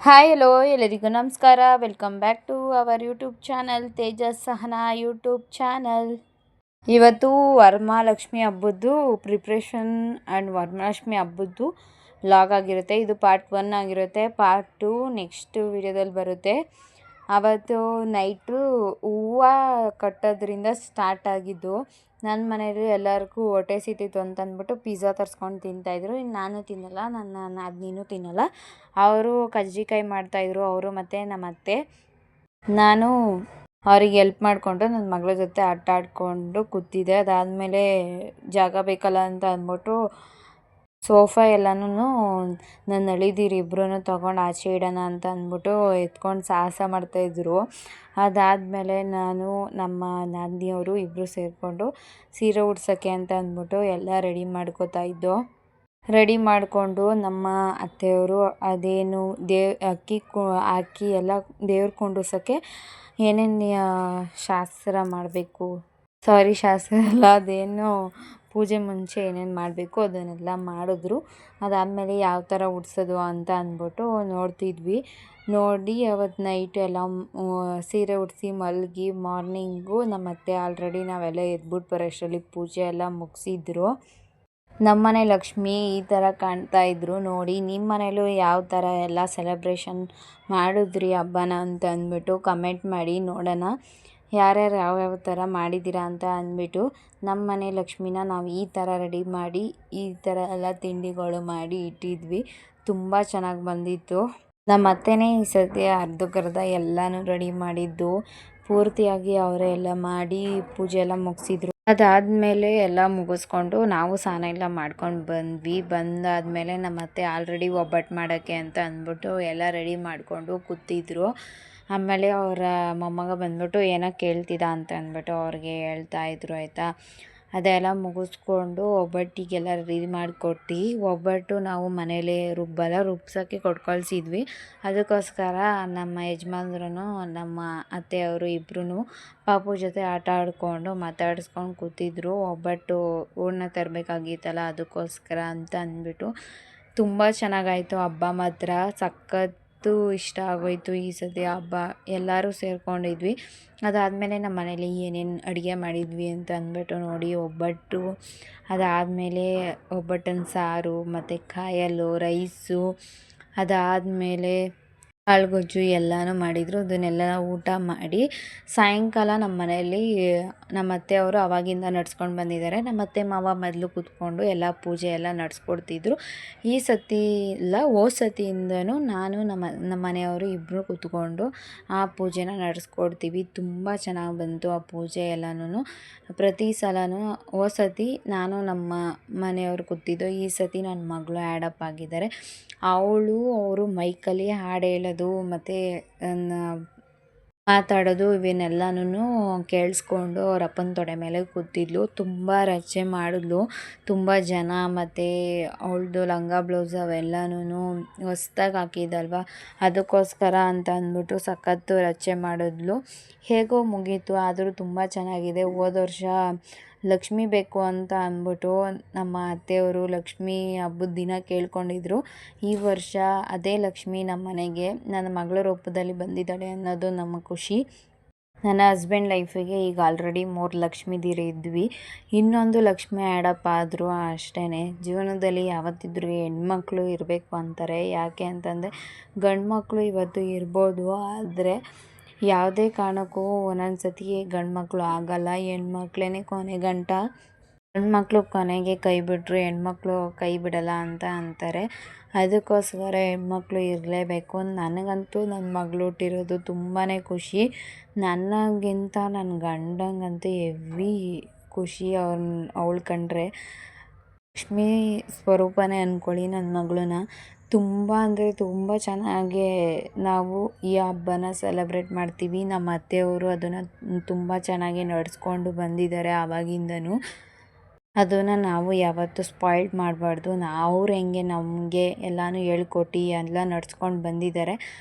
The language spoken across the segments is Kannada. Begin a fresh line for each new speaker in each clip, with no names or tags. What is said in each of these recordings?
ಹಾಯ್ ಹಲೋ ಎಲ್ಲರಿಗೂ ನಮಸ್ಕಾರ. Welcome back to our YouTube channel Tejas Sahana YouTube channel. ಇವತ್ತು ವರಮಹಾಲಕ್ಷ್ಮಿ ಹಬ್ಬದ್ದು ಪ್ರಿಪ್ರೇಷನ್ ಆ್ಯಂಡ್ ವರಮಹಾಲಕ್ಷ್ಮಿ ಹಬ್ಬದ್ದು ಲಾಗ್ ಆಗಿರುತ್ತೆ. ಇದು ಪಾರ್ಟ್ 1 ಆಗಿರುತ್ತೆ. ಪಾರ್ಟ್ 2 ನೆಕ್ಸ್ಟ್ ವಿಡಿಯೋದಲ್ಲಿ ಬರುತ್ತೆ. ಆವತ್ತು ನೈಟು ಹೂವು ಕಟ್ಟೋದ್ರಿಂದ ಸ್ಟಾರ್ಟ್ ಆಗಿದ್ದು. ನನ್ನ ಮನೇಲಿ ಎಲ್ಲರಿಗೂ ಹೊಟ್ಟೆ ಸಿತಿತ್ತು ಅಂತಂದ್ಬಿಟ್ಟು ಪಿಜ್ಜಾ ತರಿಸ್ಕೊಂಡು ತಿಂತಾಯಿದ್ರು. ಇನ್ನು ನಾನು ತಿನ್ನಲ್ಲ, ನನ್ನ ನಾದಿನಿನೂ ತಿನ್ನಲ್ಲ. ಅವರು ಕಜ್ಜಿಕಾಯಿ ಮಾಡ್ತಾಯಿದ್ರು, ಅವರು ಮತ್ತು ನಮ್ಮ ಅತ್ತೆ. ನಾನು ಅವ್ರಿಗೆ ಹೆಲ್ಪ್ ಮಾಡಿಕೊಂಡು ನನ್ನ ಮಗಳ ಜೊತೆ ಆಟ ಆಡಿಕೊಂಡು ಕೂತಿದ್ದೆ. ಅದಾದಮೇಲೆ ಜಾಗ ಬೇಕಲ್ಲ ಅಂತ ಅಂದ್ಬಿಟ್ಟು ಸೋಫಾ ಎಲ್ಲನೂ ನನ್ನ ಅಳಿದಿರು ಇಬ್ಬರೂ ತೊಗೊಂಡು ಆಚೆ ಇಡೋಣ ಅಂತ ಅಂದ್ಬಿಟ್ಟು ಎತ್ಕೊಂಡು ಸಾಹಸ ಮಾಡ್ತಾಯಿದ್ರು. ಅದಾದಮೇಲೆ ನಾನು ನಮ್ಮ ನಾದಿನಿಯವರು ಇಬ್ಬರು ಸೇರಿಕೊಂಡು ಸೀರೆ ಉಡ್ಸೋಕ್ಕೆ ಅಂತ ಅಂದ್ಬಿಟ್ಟು ಎಲ್ಲ ರೆಡಿ ಮಾಡ್ಕೋತಾ ಇದ್ದೋ. ರೆಡಿ ಮಾಡಿಕೊಂಡು ನಮ್ಮ ಅತ್ತೆಯವರು ಅದೇನು ಅಕ್ಕಿ ಹಾಕಿ ಎಲ್ಲ ದೇವ್ರ ಕುಂಡ್ರಸೋಕ್ಕೆ ಏನೇನು ಶಾಸ್ತ್ರ ಮಾಡಬೇಕು, ಶಾಸ್ತ್ರ ಎಲ್ಲ ಅದೇನು ಪೂಜೆ ಮುಂಚೆ ಏನೇನು ಮಾಡಬೇಕು ಅದನ್ನೆಲ್ಲ ಮಾಡಿದ್ರು. ಅದಾದಮೇಲೆ ಯಾವ ಥರ ಉಡ್ಸೋದು ಅಂತ ಅಂದ್ಬಿಟ್ಟು ನೋಡ್ತಿದ್ವಿ. ನೋಡಿ ಅವತ್ತು ನೈಟ್ ಎಲ್ಲ ಸೀರೆ ಉಡಿಸಿ ಮಲಗಿ ಮಾರ್ನಿಂಗು ನಮ್ಮ ಅತ್ತೆ ಆಲ್ರೆಡಿ ನಾವೆಲ್ಲ ಎದ್ಬಿಟ್ಟು ಬರೋಷ್ಟರಲ್ಲಿ ಪೂಜೆ ಎಲ್ಲ ಮುಗಿಸಿದ್ರು. ನಮ್ಮ ಮನೆ ಲಕ್ಷ್ಮಿ ಈ ಥರ ಕಾಣ್ತಾ ಇದ್ರು. ನೋಡಿ ನಿಮ್ಮ ಮನೇಲೂ ಯಾವ ಥರ ಎಲ್ಲ ಸೆಲೆಬ್ರೇಷನ್ ಮಾಡಿದ್ರಿ ಹಬ್ಬನ ಅಂತ ಅಂದ್ಬಿಟ್ಟು ಕಮೆಂಟ್ ಮಾಡಿ ನೋಡೋಣ. ಯಾರ್ಯಾರು ಯಾವ್ಯಾವ ಥರ ಮಾಡಿದ್ದೀರಾ ಅಂತ ಅಂದ್ಬಿಟ್ಟು. ನಮ್ಮ ಮನೆ ಲಕ್ಷ್ಮಿನ ನಾವು ಈ ಥರ ರೆಡಿ ಮಾಡಿ ಈ ಥರ ಎಲ್ಲ ತಿಂಡಿಗಳು ಮಾಡಿ ಇಟ್ಟಿದ್ವಿ. ತುಂಬ ಚೆನ್ನಾಗಿ ಬಂದಿತ್ತು. ನಮ್ಮ ಅತ್ತೆನೇ ಈ ಸತಿ ಅರ್ಧಕ್ಕರ್ಧ ಎಲ್ಲನೂ ರೆಡಿ ಮಾಡಿದ್ದು. ಪೂರ್ತಿಯಾಗಿ ಅವರೇ ಎಲ್ಲ ಮಾಡಿ ಪೂಜೆ ಎಲ್ಲ ಮುಗಿಸಿದ್ರು. ಅದಾದಮೇಲೆ ಎಲ್ಲ ಮುಗಿಸ್ಕೊಂಡು ನಾವು ಸ್ನಾನ ಎಲ್ಲ ಮಾಡ್ಕೊಂಡು ಬಂದ್ವಿ. ಬಂದಾದಮೇಲೆ ನಮ್ಮ ಅತ್ತೆ ಆಲ್ರೆಡಿ ಒಬ್ಬಟ್ಟು ಮಾಡೋಕ್ಕೆ ಅಂತ ಅಂದ್ಬಿಟ್ಟು ಎಲ್ಲ ರೆಡಿ ಮಾಡಿಕೊಂಡು ಕೂತಿದ್ರು. ಆಮೇಲೆ ಅವರ ಮೊಮ್ಮಗ ಬಂದ್ಬಿಟ್ಟು ಏನೋ ಕೇಳ್ತಿದ್ದ ಅಂತ ಅಂದ್ಬಿಟ್ಟು ಅವ್ರಿಗೆ ಹೇಳ್ತಾಯಿದ್ರು ಆಯಿತಾ. ಅದೆಲ್ಲ ಮುಗಿಸ್ಕೊಂಡು ಒಬ್ಬಟ್ಟಿಗೆಲ್ಲ ರೆಡಿ ಮಾಡಿಕೊಟ್ಟು ಒಬ್ಬಟ್ಟು ನಾವು ಮನೇಲೇ ರುಬ್ಸೋಕ್ಕೆ ಕೊಟ್ಟು ಕಳಿಸಿದ್ವಿ. ಅದಕ್ಕೋಸ್ಕರ ನಮ್ಮ ಯಜಮಾನ್ರು ನಮ್ಮ ಅತ್ತೆಯವರು ಇಬ್ಬರೂ ಪಾಪು ಜೊತೆ ಆಟ ಆಡಿಕೊಂಡು ಮಾತಾಡಿಸ್ಕೊಂಡು ಕೂತಿದ್ರು. ಒಬ್ಬಟ್ಟು ಹೂರಣ ತರಬೇಕಾಗಿತ್ತಲ್ಲ ಅದಕ್ಕೋಸ್ಕರ ಅಂತ ಅಂದ್ಬಿಟ್ಟು. ತುಂಬ ಚೆನ್ನಾಗಾಯಿತು ಹಬ್ಬ ಮಾತ್ರ. ಸಖತ್ತು ಇಷ್ಟ ಆಗೋಯಿತು ಈ ಸತಿ ಹಬ್ಬ. ಎಲ್ಲರೂ ಸೇರ್ಕೊಂಡಿದ್ವಿ. ಅದಾದಮೇಲೆ ನಮ್ಮ ಮನೇಲಿ ಏನೇನು ಅಡುಗೆ ಮಾಡಿದ್ವಿ ಅಂತ ಅಂದ್ಬಿಟ್ಟು ನೋಡಿ. ಒಬ್ಬಟ್ಟು, ಅದಾದಮೇಲೆ ಒಬ್ಬಟ್ಟಿನ ಸಾರು ಮತ್ತು ಕಾಯಲ್ಲು ರೈಸು, ಅದಾದಮೇಲೆ ಕಾಳುಗೊಜ್ಜು ಎಲ್ಲನೂ ಮಾಡಿದರು. ಅದನ್ನೆಲ್ಲ ಊಟ ಮಾಡಿ ಸಾಯಂಕಾಲ ನಮ್ಮ ಮನೆಯಲ್ಲಿ ನಮ್ಮ ಅತ್ತೆಯವರು ಆವಾಗಿಂದ ನಡ್ಸ್ಕೊಂಡು ಬಂದಿದ್ದಾರೆ. ನಮ್ಮ ಅತ್ತೆ ಮಾವ ಮೊದಲು ಕೂತ್ಕೊಂಡು ಎಲ್ಲ ಪೂಜೆ ಎಲ್ಲ ನಡೆಸ್ಕೊಡ್ತಿದ್ರು. ಈ ಸತಿ ಇಲ್ಲ, ಹೋದ ಸತಿಯಿಂದನೂ ನಾನು ನಮ್ಮ ಮನೆಯವರು ಇಬ್ಬರು ಕೂತ್ಕೊಂಡು ಆ ಪೂಜೆನ ನಡೆಸ್ಕೊಡ್ತೀವಿ. ತುಂಬ ಚೆನ್ನಾಗಿ ಬಂತು ಆ ಪೂಜೆ ಎಲ್ಲನೂ. ಪ್ರತಿ ಸಲವೂ ಹೋದ ಸತಿ ನಾನು ನಮ್ಮ ಮನೆಯವರು ಕೂತಿದ್ದು, ಈ ಸತಿ ನನ್ನ ಮಗಳು ಆ್ಯಡಪ್ ಆಗಿದ್ದಾರೆ. ಅವರು ಮೈಕಲ್ಲಿ ಹಾಡು ಹೇಳೋದು ಮತ್ತು ಮಾತಾಡೋದು ಇವನ್ನೆಲ್ಲನೂ ಕೇಳಿಸ್ಕೊಂಡು ಅವ್ರ ಅಪ್ಪನ ತೊಡೆ ಮೇಲೆ ಕೂತಿದ್ಲು. ತುಂಬ ರಚೆ ಮಾಡಿದ್ಲು. ತುಂಬ ಜನ ಮತ್ತು ಅವಳದು ಲಂಗ ಬ್ಲೌಸ್ ಅವೆಲ್ಲನೂ ಹೊಸ್ದಾಗಿ ಹಾಕಿದ್ದಲ್ವ, ಅದಕ್ಕೋಸ್ಕರ ಅಂತ ಅಂದ್ಬಿಟ್ಟು ಸಖತ್ತು ರಚೆ ಮಾಡಿದ್ಲು. ಹೇಗೋ ಮುಗೀತು. ಆದರೂ ತುಂಬ ಚೆನ್ನಾಗಿದೆ. ಹೋದ ವರ್ಷ ಲಕ್ಷ್ಮಿ ಬೇಕು ಅಂತ ಅಂದ್ಬಿಟ್ಟು ನಮ್ಮ ಅತ್ತೆಯವರು ಲಕ್ಷ್ಮಿ ಹಬ್ಬದ ದಿನ ಕೇಳ್ಕೊಂಡಿದ್ರು. ಈ ವರ್ಷ ಅದೇ ಲಕ್ಷ್ಮಿ ನಮ್ಮ ಮನೆಗೆ ನನ್ನ ಮಗಳ ರೂಪದಲ್ಲಿ ಬಂದಿದ್ದಾಳೆ ಅನ್ನೋದು ನಮ್ಮ ಖುಷಿ. ನನ್ನ ಹಸ್ಬೆಂಡ್ ಲೈಫಿಗೆ ಈಗ ಆಲ್ರೆಡಿ 3 ಲಕ್ಷ್ಮೀದಿರು ಇದ್ವಿ. ಇನ್ನೊಂದು ಲಕ್ಷ್ಮಿ ಆ್ಯಡಪ್ ಆದರೂ ಅಷ್ಟೇ. ಜೀವನದಲ್ಲಿ ಯಾವತ್ತಿದ್ರೂ ಹೆಣ್ಮಕ್ಳು ಇರಬೇಕು ಅಂತಾರೆ. ಯಾಕೆ ಅಂತಂದರೆ ಗಂಡು ಮಕ್ಕಳು ಇವತ್ತು ಇರ್ಬೋದು, ಆದರೆ ಯಾವುದೇ ಕಾರಣಕ್ಕೂ ಒಂದೊಂದು ಸತಿ ಗಂಡು ಮಕ್ಕಳು ಆಗಲ್ಲ. ಹೆಣ್ಮಕ್ಳೇ ಕೊನೆಗಂಟ. ಗಂಡು ಮಕ್ಕಳು ಕೊನೆಗೆ ಕೈ ಬಿಟ್ಟರು ಹೆಣ್ಮಕ್ಳು ಕೈ ಬಿಡಲ್ಲ ಅಂತ ಅಂತಾರೆ. ಅದಕ್ಕೋಸ್ಕರ ಹೆಣ್ಮಕ್ಳು ಇರಲೇಬೇಕು. ನನಗಂತೂ ನನ್ನ ಮಗಳು ಹುಟ್ಟಿರೋದು ತುಂಬಾ ಖುಷಿ. ನನಗಿಂತ ನನ್ನ ಗಂಡಂಗಂತೂ ಹೆವಿ ಖುಷಿ ಅವಳು ಕಂಡ್ರೆ. ಲಕ್ಷ್ಮೀ ಸ್ವರೂಪನೇ ಅಂದ್ಕೊಳ್ಳಿ ನನ್ನ ಮಗಳನ್ನ. ತುಂಬ ಅಂದರೆ ತುಂಬ ಚೆನ್ನಾಗಿ ನಾವು ಈ ಹಬ್ಬನ ಸೆಲೆಬ್ರೇಟ್ ಮಾಡ್ತೀವಿ. ನಮ್ಮ ಅತ್ತೆಯವರು ಅದನ್ನು ತುಂಬ ಚೆನ್ನಾಗಿ ನಡೆಸ್ಕೊಂಡು ಬಂದಿದ್ದಾರೆ ಆವಾಗಿಂದನೂ. ಅದನ್ನು ನಾವು ಯಾವತ್ತೂ ಸ್ಪಾಯ್ಲ್ ಮಾಡಬಾರ್ದು. ಅವ್ರು ಹೆಂಗೆ ನಮಗೆ ಎಲ್ಲನೂ ಹೇಳ್ಕೊಟ್ಟು ಎಲ್ಲ ನಡ್ಸ್ಕೊಂಡು ಬಂದಿದ್ದಾರೆ,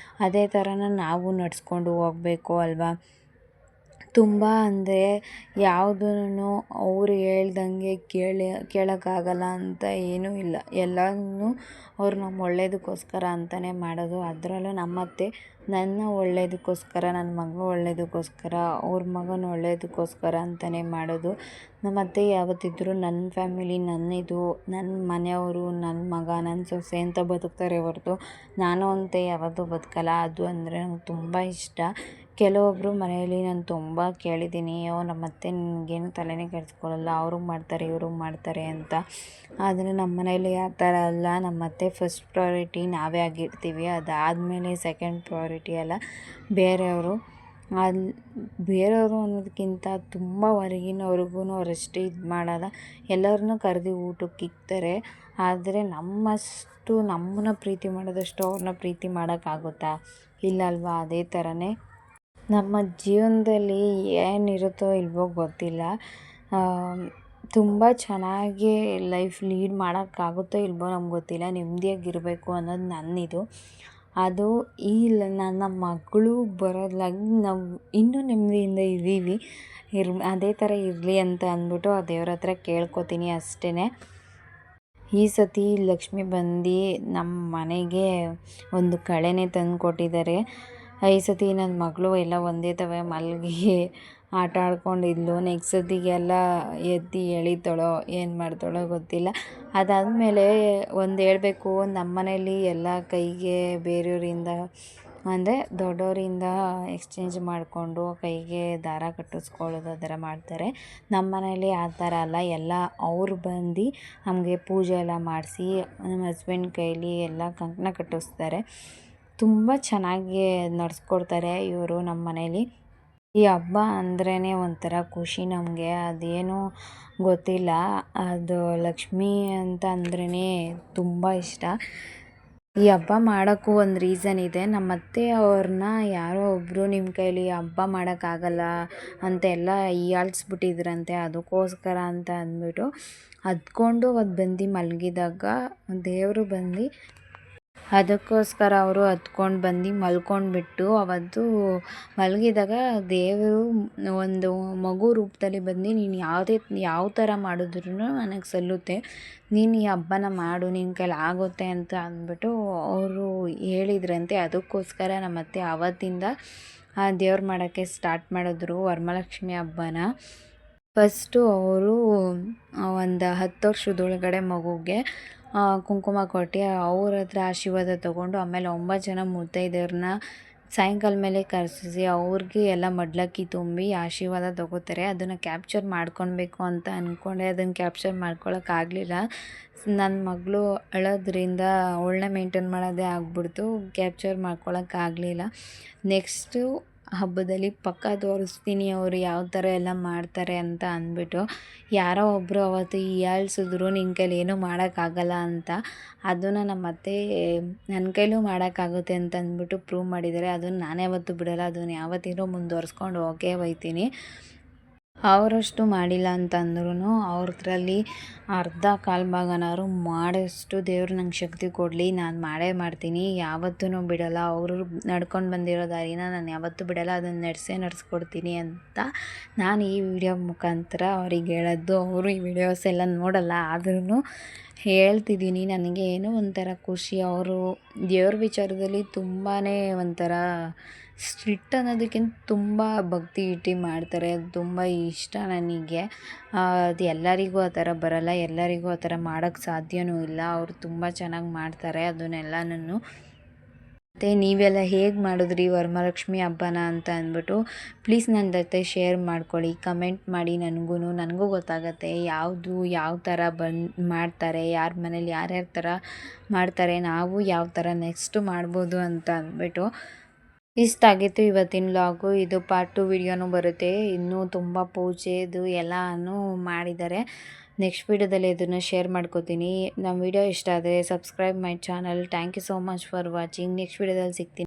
ಅದೇ ಥರನ ನಾವು ನಡ್ಸ್ಕೊಂಡು ಹೋಗಬೇಕು ಅಲ್ವಾ. ತುಂಬ ಅಂದರೆ ಯಾವುದೂ ಅವ್ರು ಹೇಳ್ದಂಗೆ ಕೇಳೋಕ್ಕಾಗಲ್ಲ ಅಂತ ಏನೂ ಇಲ್ಲ. ಎಲ್ಲನೂ ಅವ್ರು ನಮ್ಮ ಒಳ್ಳೇದಕ್ಕೋಸ್ಕರ ಅಂತಲೇ ಮಾಡೋದು. ಅದರಲ್ಲೂ ನಮ್ಮತ್ತೆ ನನ್ನ ಒಳ್ಳೇದಕ್ಕೋಸ್ಕರ, ನನ್ನ ಮಗ ಒಳ್ಳೇದಕ್ಕೋಸ್ಕರ, ಅವ್ರ ಮಗನ ಒಳ್ಳೇದಕ್ಕೋಸ್ಕರ ಅಂತಲೇ ಮಾಡೋದು. ನಮ್ಮತ್ತೆ ಯಾವತ್ತಿದ್ರೂ ನನ್ನ ಫ್ಯಾಮಿಲಿ, ನನ್ನಿದು, ನನ್ನ ಮನೆಯವರು, ನನ್ನ ಮಗ, ನನ್ನ ಸೊಸೆ ಅಂತ ಬದುಕ್ತಾರೆ ಹೊರತು ನಾನು ಅಂತ ಯಾವತ್ತೂ ಬದುಕಲ್ಲ. ಅದು ಅಂದರೆ ನಂಗೆ ತುಂಬ ಇಷ್ಟ. ಕೆಲವೊಬ್ಬರು ಮನೆಯಲ್ಲಿ ನಾನು ತುಂಬ ಕೇಳಿದ್ದೀನಿ, ನಮ್ಮತ್ತೆ ನಿನಗೇನು ತಲೆನೇ ಕೆಡಿಸ್ಕೊಳ್ಳಲ್ಲ, ಅವರು ಮಾಡ್ತಾರೆ ಇವರು ಮಾಡ್ತಾರೆ ಅಂತ. ಆದರೆ ನಮ್ಮ ಮನೇಲಿ ಆ ಥರ ಅಲ್ಲ. ನಮ್ಮತ್ತೆ ಫಸ್ಟ್ ಪ್ರಯಾರಿಟಿ ನಾವೇ ಆಗಿರ್ತೀವಿ. ಅದಾದಮೇಲೆ ಸೆಕೆಂಡ್ ಪ್ರಯಾರಿಟಿ ಎಲ್ಲ ಬೇರೆಯವರು. ಬೇರೆಯವರು ಅನ್ನೋದಕ್ಕಿಂತ ತುಂಬ ಹೊರಗಿನವ್ರಿಗೂ ಅವರಷ್ಟು ಇದು ಮಾಡಲ್ಲ. ಎಲ್ಲರನ್ನೂ ಕರೆದು ಊಟಕ್ಕೆ ಇಕ್ತಾರೆ. ಆದರೆ ನಮ್ಮನ್ನ ಪ್ರೀತಿ ಮಾಡೋದಷ್ಟು ಅವ್ರನ್ನ ಪ್ರೀತಿ ಮಾಡೋಕ್ಕಾಗುತ್ತಾ? ಇಲ್ಲ ಅಲ್ವಾ? ಅದೇ ಥರನೇ ನಮ್ಮ ಜೀವನದಲ್ಲಿ ಏನಿರುತ್ತೋ ಇಲ್ವೋ ಗೊತ್ತಿಲ್ಲ. ತುಂಬ ಚೆನ್ನಾಗಿ ಲೈಫ್ ಲೀಡ್ ಮಾಡೋಕ್ಕಾಗುತ್ತೋ ಇಲ್ವೋ ನಮ್ಗೆ ಗೊತ್ತಿಲ್ಲ. ನೆಮ್ಮದಿಯಾಗಿರಬೇಕು ಅನ್ನೋದು ನನ್ನಿದು. ಅದು ನನ್ನ ಮಗಳು ಬರೋದ್ಲಾಗಿ ನಾವು ಇನ್ನೂ ನೆಮ್ಮದಿಯಿಂದ ಇದ್ದೀವಿ. ಅದೇ ಥರ ಇರಲಿ ಅಂತ ಅಂದ್ಬಿಟ್ಟು ಆ ದೇವ್ರ ಹತ್ರ ಕೇಳ್ಕೊತೀನಿ ಅಷ್ಟೇ. ಈ ಸತಿ ಲಕ್ಷ್ಮಿ ಬಂದು ನಮ್ಮ ಮನೆಗೆ ಒಂದು ಕಳೆನೇ ತಂದು ಕೊಟ್ಟಿದ್ದಾರೆ. ಈ ಸತಿ ನನ್ನ ಮಗಳು ಎಲ್ಲ ಒಂದೇ ತವೆ ಮಲಗಿ ಆಟ ಆಡ್ಕೊಂಡಿದ್ಲು. ನೆಕ್ಸ್ಟ್ ಸತಿಗೆಲ್ಲ ಎದ್ದು ಎಳಿತಾಳೋ ಏನು ಮಾಡ್ತಾಳೋ ಗೊತ್ತಿಲ್ಲ. ಅದಾದಮೇಲೆ ಒಂದು ಹೇಳಬೇಕು, ನಮ್ಮ ಮನೇಲಿ ಎಲ್ಲ ಕೈಗೆ ಬೇರೆಯವರಿಂದ ಅಂದರೆ ದೊಡ್ಡವರಿಂದ ಎಕ್ಸ್ಚೇಂಜ್ ಮಾಡಿಕೊಂಡು ಕೈಗೆ ದಾರ ಕಟ್ಟಿಸ್ಕೊಳ್ಳೋದು ಆ ಥರ ಮಾಡ್ತಾರೆ. ನಮ್ಮ ಮನೇಲಿ ಆ ಥರ ಅಲ್ಲ. ಎಲ್ಲ ಅವ್ರು ಬಂದು ನಮಗೆ ಪೂಜೆ ಎಲ್ಲ ಮಾಡಿಸಿ ನಮ್ಮ ಹಸ್ಬೆಂಡ್ ಕೈಲಿ ಎಲ್ಲ ಕಂಕಣ ಕಟ್ಟಿಸ್ತಾರೆ. ತುಂಬ ಚೆನ್ನಾಗಿ ನಡೆಸ್ಕೊಡ್ತಾರೆ ಇವರು ನಮ್ಮ ಮನೇಲಿ. ಈ ಹಬ್ಬ ಅಂದ್ರೇ ಒಂಥರ ಖುಷಿ ನಮಗೆ. ಅದೇನೋ ಗೊತ್ತಿಲ್ಲ, ಅದು ಲಕ್ಷ್ಮಿ ಅಂತ ಅಂದ್ರೇ ತುಂಬ ಇಷ್ಟ. ಈ ಹಬ್ಬ ಮಾಡೋಕ್ಕೂ ಒಂದು ರೀಸನ್ ಇದೆ. ನಮ್ಮ ಅತ್ತೆ ಅವ್ರನ್ನ ಯಾರೋ ಒಬ್ಬರು ನಿಮ್ಮ ಕೈಲಿ ಹಬ್ಬ ಮಾಡೋಕ್ಕಾಗಲ್ಲ ಅಂತೆಲ್ಲ ಹೀಯಾಳಿಸ್ಬಿಟ್ಟಿದ್ರಂತೆ. ಅದಕ್ಕೋಸ್ಕರ ಅಂತ ಅಂದ್ಬಿಟ್ಟು ಹತ್ಕೊಂಡು ಅವತ್ತು ಬಂದು ಮಲಗಿದಾಗ ದೇವರು ಬಂದು ಅದಕ್ಕೋಸ್ಕರ ಅವರು ಹತ್ಕೊಂಡು ಬಂದು ಮಲ್ಕೊಂಡ್ಬಿಟ್ಟು ಅವತ್ತು ಮಲಗಿದಾಗ ದೇವರು ಒಂದು ಮಗು ರೂಪದಲ್ಲಿ ಬಂದು ನೀನು ಯಾವ ಥರ ಮಾಡಿದ್ರೂ ನನಗೆ ಸಲ್ಲುತ್ತೆ, ನೀನು ಈ ಹಬ್ಬನ ಮಾಡು, ನಿನ್ನ ಕೈಲಿ ಆಗುತ್ತೆ ಅಂತ ಅಂದ್ಬಿಟ್ಟು ಅವರು ಹೇಳಿದ್ರಂತೆ. ಅದಕ್ಕೋಸ್ಕರ ನಮ್ಮ ಅತ್ತೆ ಆವತ್ತಿಂದ ದೇವ್ರು ಮಾಡೋಕ್ಕೆ ಸ್ಟಾರ್ಟ್ ಮಾಡಿದ್ರು ವರಮಹಾಲಕ್ಷ್ಮಿ ಹಬ್ಬನ. ಫಸ್ಟು ಅವರು ಒಂದು 10 ವರ್ಷದೊಳಗಡೆ ಮಗುಗೆ ಕುಂಕುಮ ಕೊಟ್ಟು ಅವ್ರ ಹತ್ರ ಆಶೀರ್ವಾದ ತೊಗೊಂಡು ಆಮೇಲೆ 9 ಜನ ಮುತ್ತೈದೆಯರನ್ನ ಸಾಯಂಕಾಲ ಮೇಲೆ ಕರೆಸಿ ಅವ್ರಿಗೆ ಎಲ್ಲ ಮಡ್ಲಕ್ಕಿ ತುಂಬಿ ಆಶೀರ್ವಾದ ತೊಗೋತಾರೆ. ಅದನ್ನು ಕ್ಯಾಪ್ಚರ್ ಮಾಡ್ಕೊಳ್ಬೇಕು ಅಂತ ಅಂದ್ಕೊಂಡೆ, ಅದನ್ನು ಕ್ಯಾಪ್ಚರ್ ಮಾಡ್ಕೊಳಕ್ಕಾಗಲಿಲ್ಲ. ನನ್ನ ಮಗಳು ಅಳೋದ್ರಿಂದ ಅವಳನ್ನ ಮೇಂಟೈನ್ ಮಾಡೋದೇ ಆಗ್ಬಿಡ್ತು, ಕ್ಯಾಪ್ಚರ್ ಮಾಡ್ಕೊಳಕ್ಕಾಗಲಿಲ್ಲ. ನೆಕ್ಸ್ಟು ಹಬ್ಬದಲ್ಲಿ ಪಕ್ಕ ತೋರಿಸ್ತೀನಿ ಅವರು ಯಾವ ಥರ ಎಲ್ಲ ಮಾಡ್ತಾರೆ ಅಂತ ಅಂದ್ಬಿಟ್ಟು. ಯಾರೋ ಒಬ್ಬರು ಅವತ್ತು ಹೀಯಾಳಿಸಿದ್ರು, ನಿನ್ನ ಕೈಲಿ ಏನೂ ಮಾಡೋಕ್ಕಾಗಲ್ಲ ಅಂತ. ಅದನ್ನು ನಮ್ಮ ಅತ್ತೆ ನನ್ನ ಕೈಲೂ ಮಾಡೋಕ್ಕಾಗುತ್ತೆ ಅಂತ ಅಂದ್ಬಿಟ್ಟು ಪ್ರೂವ್ ಮಾಡಿದ್ದಾರೆ. ಅದನ್ನು ನಾನೇ ಯಾವತ್ತೂ ಬಿಡೋಲ್ಲ, ಅದನ್ನು ಯಾವತ್ತಿದ್ರೂ ಮುಂದುವರ್ಸ್ಕೊಂಡು ಹೋಗೇ ಹೋಗ್ತೀನಿ. ಅವರಷ್ಟು ಮಾಡಿಲ್ಲ ಅಂತಂದ್ರೂ ಅವ್ರದ್ರಲ್ಲಿ ಅರ್ಧ ಕಾಲು ಭಾಗನಾದ್ರು ಮಾಡೋಷ್ಟು ದೇವ್ರು ನಂಗೆ ಶಕ್ತಿ ಕೊಡಲಿ. ನಾನು ಮಾಡೇ ಮಾಡ್ತೀನಿ, ಯಾವತ್ತೂ ಬಿಡಲ್ಲ. ಅವರು ನಡ್ಕೊಂಡು ಬಂದಿರೋ ದಾರಿನ ನಾನು ಯಾವತ್ತೂ ಬಿಡಲ್ಲ, ಅದನ್ನು ನಡೆಸ್ಕೊಡ್ತೀನಿ ಅಂತ ನಾನು ಈ ವಿಡಿಯೋ ಮುಖಾಂತರ ಅವ್ರಿಗೆ ಹೇಳೋದು. ಅವರು ಈ ವಿಡಿಯೋಸ್ ಎಲ್ಲ ನೋಡಲ್ಲ, ಆದ್ರೂ ಹೇಳ್ತಿದ್ದೀನಿ. ನನಗೆ ಏನೋ ಒಂಥರ ಖುಷಿ. ಅವರು ದೇವ್ರ ವಿಚಾರದಲ್ಲಿ ತುಂಬಾ ಒಂಥರ ಸ್ಟ್ರಿಕ್ಟ್ ಅನ್ನೋದಕ್ಕಿಂತ ತುಂಬ ಭಕ್ತಿ ಇಟ್ಟು ಮಾಡ್ತಾರೆ. ಅದು ತುಂಬ ಇಷ್ಟ ನನಗೆ. ಅದು ಎಲ್ಲರಿಗೂ ಆ ಥರ ಬರಲ್ಲ, ಎಲ್ಲರಿಗೂ ಆ ಥರ ಮಾಡೋಕ್ಕೆ ಸಾಧ್ಯವೂ ಇಲ್ಲ. ಅವರು ತುಂಬ ಚೆನ್ನಾಗಿ ಮಾಡ್ತಾರೆ ಅದನ್ನೆಲ್ಲನೂ. ಮತ್ತು ನೀವೆಲ್ಲ ಹೇಗೆ ಮಾಡಿದ್ರಿ ವರಮಹಾಲಕ್ಷ್ಮಿ ಹಬ್ಬನ ಅಂತ ಅಂದ್ಬಿಟ್ಟು ಪ್ಲೀಸ್ ನನ್ನ ಜೊತೆ ಶೇರ್ ಮಾಡ್ಕೊಳ್ಳಿ, ಕಮೆಂಟ್ ಮಾಡಿ. ನನಗೂ ಗೊತ್ತಾಗತ್ತೆ ಯಾವ ಥರ ಮಾಡ್ತಾರೆ, ಯಾರ ಮನೇಲಿ ಯಾರ್ಯಾರ ಥರ ಮಾಡ್ತಾರೆ, ನಾವು ಯಾವ ಥರ ನೆಕ್ಸ್ಟು ಮಾಡ್ಬೋದು ಅಂತ ಅಂದ್ಬಿಟ್ಟು. ಇಷ್ಟ ಆಗಿತ್ತು ಇವತ್ತಿನ ವ್ಲಾಗು. ಇದು ಪಾರ್ಟ್ 2 ವಿಡಿಯೋನೂ ಬರುತ್ತೆ. ಇನ್ನೂ ತುಂಬ ಪೂಜೆದು ಎಲ್ಲನೂ ಮಾಡಿದ್ದಾರೆ. ನೆಕ್ಸ್ಟ್ ವಿಡಿಯೋದಲ್ಲಿ ಇದನ್ನು ಶೇರ್ ಮಾಡ್ಕೋತೀನಿ. ನಮ್ಮ ವಿಡಿಯೋ ಇಷ್ಟ ಆದರೆ subscribe my channel. Thank you so much for watching. Next ವಿಡಿಯೋದಲ್ಲಿ ಸಿಗ್ತೀನಿ.